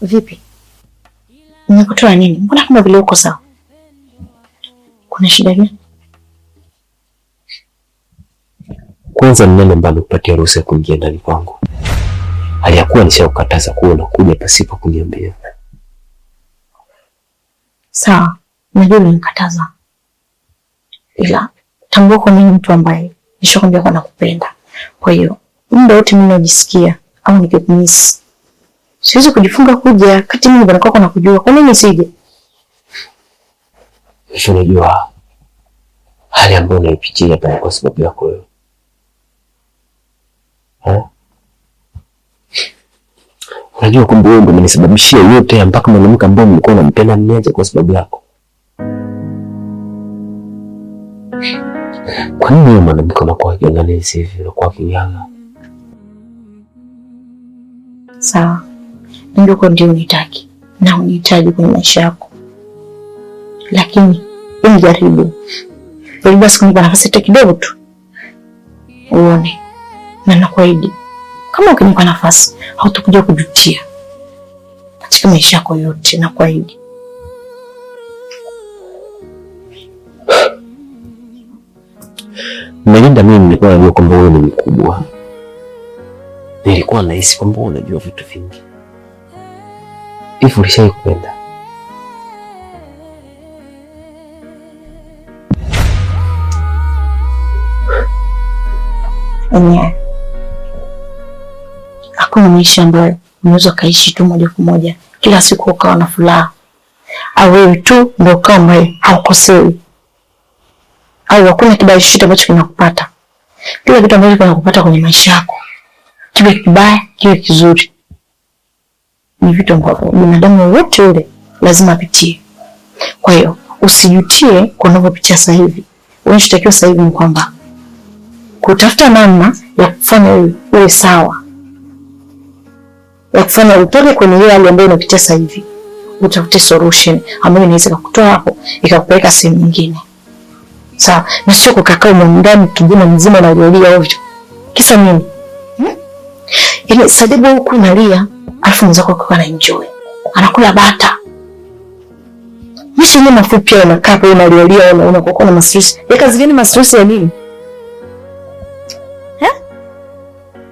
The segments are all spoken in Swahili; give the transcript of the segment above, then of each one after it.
Vipi? Nimekutoa nini? Mbona kama vile uko sawa? Kuna shida gani? Kwanza ni nani ambaye amekupatia ruhusa kuingia ndani kwangu? Aliyakuwa nishakukataza kuwa unakuja pasipo kuniambia. Sawa, najua ulinikataza. Ila tambua kwa mimi mtu ambaye nishakwambia kwa nakupenda. Kwa hiyo, muda wote mimi najisikia au nikikumisi. Siwezi kujifunga kuja kati mimi bwana kwako nakujua. Kwa nini sije? Kisha unajua hali ambayo unaipitia hapa kwa sababu yako wewe. Unajua kwamba wewe ndio umenisababishia yote mpaka mwanamke ambaye nilikuwa nampenda niache kwa sababu yako. Kwa nini wewe mwanamke unakuwa kiangalia hivi unakuwa kinyanga? Sawa. Ndio kwa ndio unitaki na unihitaji kwenye maisha yako. Lakini jaribu. Basi kunipa nafasi hata kidogo tu. Uone. Na nakuahidi kama ukinipa nafasi hautakuja kujutia katika maisha yako yote, nakuahidi. Melinda, mimi nilikuwa najua kwamba wewe ni mkubwa. Nilikuwa nahisi kwamba unajua vitu vingi. Hivi ulishai kupenda? Hakuna maisha ambayo unaweza kaishi tu moja kwa moja kila siku ukawa na furaha, au wewe tu ndio kama haukosewi, au hakuna kibaya chochote ambacho kinakupata. Kila kitu ambacho kinakupata kwenye maisha yako, kiwe kibaya kiwe kizuri, ni vitu ambavyo binadamu wote yule lazima apitie. Kwa hiyo usijutie kwa unavyopitia sasa hivi. Unachotakiwa sasa hivi ni kwamba kutafuta namna ya kufanya uwe sawa, ya kufanya utoke kwenye ile hali ambayo unapitia sasa hivi, utafute solution ambayo inaweza kukutoa hapo ikakupeleka sehemu nyingine. Sawa, na sio kukaa ndani kijana mzima na kulia ovyo. Kisa nini? Ile sababu huko unalia, alafu mzako kwa na enjoy. Anakula bata. Mwisho ni mafupi au unakaa hapo unalia unakokuwa na mastress. Ya kazi gani mastress ya nini?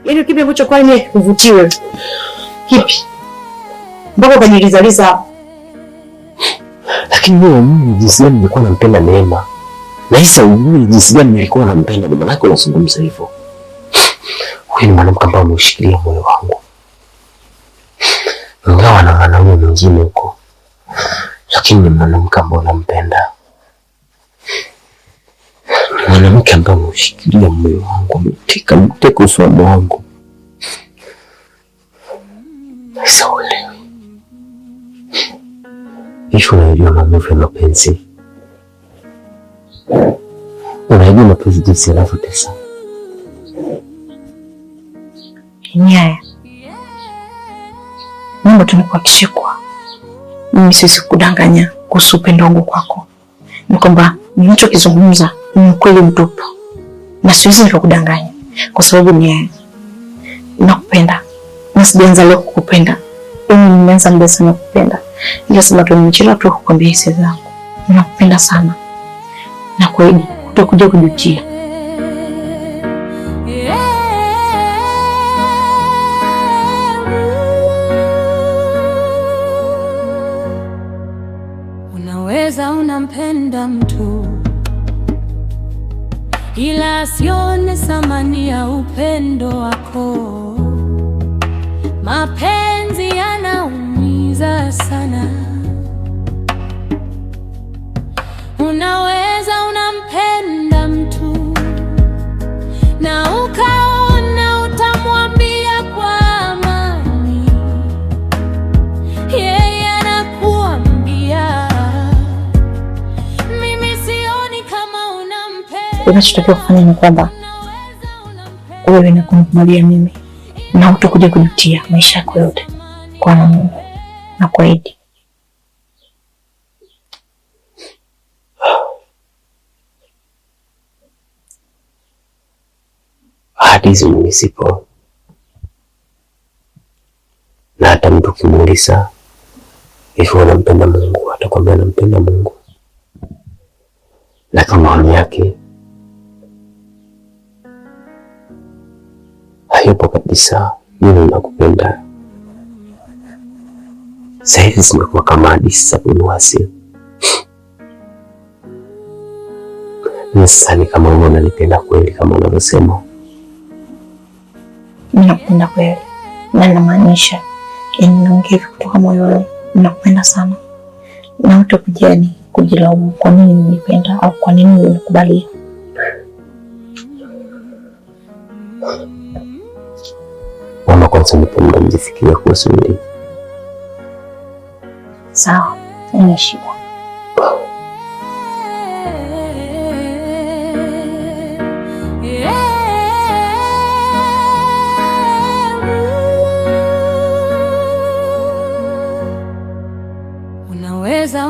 Yaani kipi ambacho kwa nini kuvutiwe? Kipi? Mbona ukajilizaliza hapo? Lakini mimi jinsi gani nilikuwa nampenda Neema. Na hisa ujui jinsi gani nilikuwa nampenda, ndio maana unazungumza hivyo. Wewe ni mwanamke ambaye umeshikilia moyo wangu. Ingawa na wanaume wengine huko, lakini ni mwanamke ambaye nampenda. Mwanamke ambaye umeshikilia moyo wangu, mteka ufahamu wangu. Sasa uelewi. Hicho unajua maumivu ya mapenzi. Unajua mapenzi jinsi yanavyotesa. Nyaya. Mungu tumekuhakikishia kuwa mimi siwezi kudanganya kuhusu upendo wangu kwako. Ni kwamba ninachokizungumza ni ukweli mtupu. Na siwezi nikakudanganya kwa sababu ni nakupenda. Na sijaanza leo kukupenda. Mimi nimeanza muda sana kukupenda. Ila sema tu nimechelewa tu kukwambia hisia zangu. Nakupenda sana. Na kweli utakuja kujutia. Unaweza unampenda mtu ila asione thamani ya upendo wako. Mapenzi yanaumiza sana. Unaweza unampenda mtu na ukaona utamwambia kwa amani, yeye anakuambia mimi sioni kama unampenda. Unachotakiwa kufanya ni kwamba wewe na kumkubalia mimi na utakuja kujutia maisha yako yote kwa Mungu na kuahidi. Ahadi hizo ni zipo, na hata mtu kimuuliza hivyo anampenda Mungu, atakwambia anampenda Mungu, lakini maoni yake hayupo kabisa. Mimi nakupenda. Saizi zimekuwa kama hadithi za bunuasi. Nisani kama wewe unanipenda kweli kama unavyosema. Ninakupenda kweli na namaanisha, naongea kutoka moyoni. Ninakupenda sana na utakujani kujilaumu kwa nini unanipenda au kwa nini unanikubalia. Mama, kwanza nipe muda nijifikirie kuhusu hili. Sawa, haina shida. Unaweza